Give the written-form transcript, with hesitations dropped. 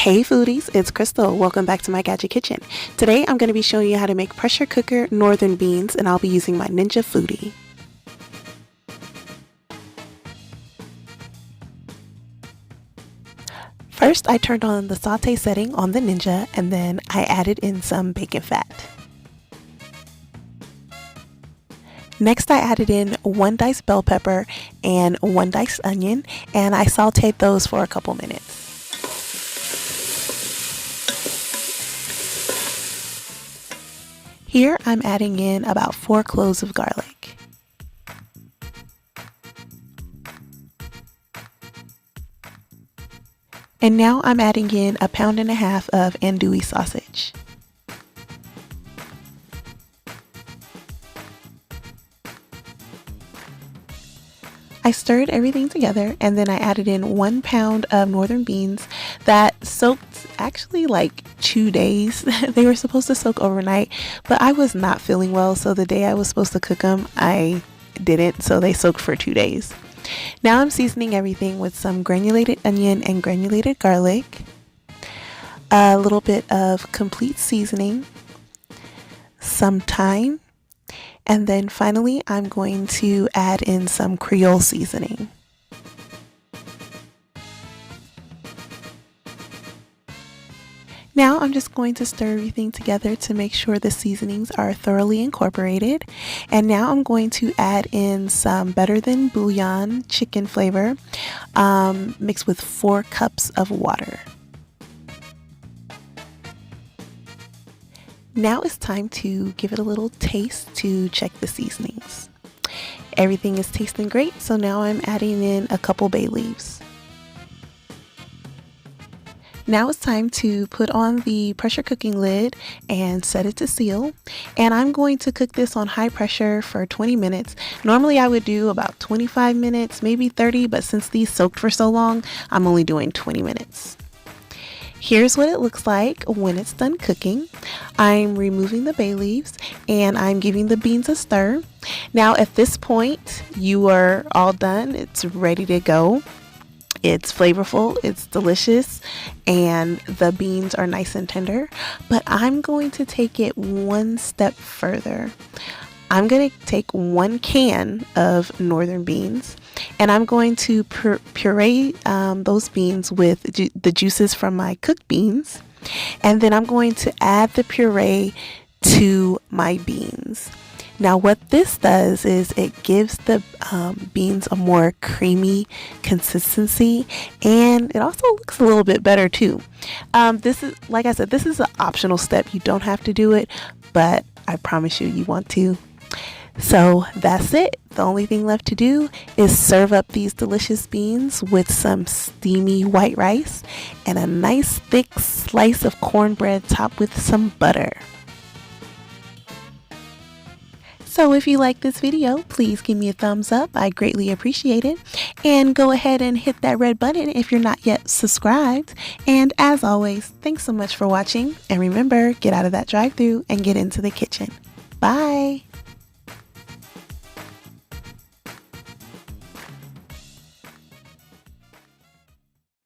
Hey foodies, it's Crystal. Welcome back to my Gadget kitchen. Today I'm going to be showing you how to make pressure cooker northern beans, and I'll be using my Ninja Foodi. First, I turned on the saute setting on the Ninja, and then I added in some bacon fat. Next, I added in 1 diced bell pepper and 1 diced onion, and I sauteed those for a couple minutes. Here I'm adding in about 4 cloves of garlic. And now I'm adding in 1.5 pounds of andouille sausage. I stirred everything together, and then I added in 1 pound of northern beans that soaked actually like 2 days. They were supposed to soak overnight, but I was not feeling well, so the day I was supposed to cook them, I didn't, so they soaked for 2 days. Now I'm seasoning everything with some granulated onion and granulated garlic, a little bit of complete seasoning, some thyme, and then finally I'm going to add in some creole seasoning. Now I'm just going to stir everything together to make sure the seasonings are thoroughly incorporated. And now I'm going to add in some better than bouillon chicken flavor mixed with 4 cups of water. Now it's time to give it a little taste to check the seasonings. Everything is tasting great, so now I'm adding in a couple bay leaves. Now it's time to put on the pressure cooking lid and set it to seal. And I'm going to cook this on high pressure for 20 minutes. Normally I would do about 25 minutes, maybe 30, but since these soaked for so long, I'm only doing 20 minutes. Here's what it looks like when it's done cooking. I'm removing the bay leaves and I'm giving the beans a stir. Now at this point, you are all done. It's ready to go. It's flavorful, it's delicious, and the beans are nice and tender. But I'm going to take it one step further. I'm going to take 1 can of northern beans, and I'm going to puree those beans with the juices from my cooked beans, and then I'm going to add the puree to my beans. Now what this does is it gives the beans a more creamy consistency, and it also looks a little bit better too. This is, like I said, this is an optional step. You don't have to do it, but I promise you want to. So that's it. The only thing left to do is serve up these delicious beans with some steamy white rice and a nice thick slice of cornbread topped with some butter. So if you like this video, please give me a thumbs up. I greatly appreciate it. And go ahead and hit that red button if you're not yet subscribed. And as always, thanks so much for watching. And remember, get out of that drive-thru and get into the kitchen. Bye.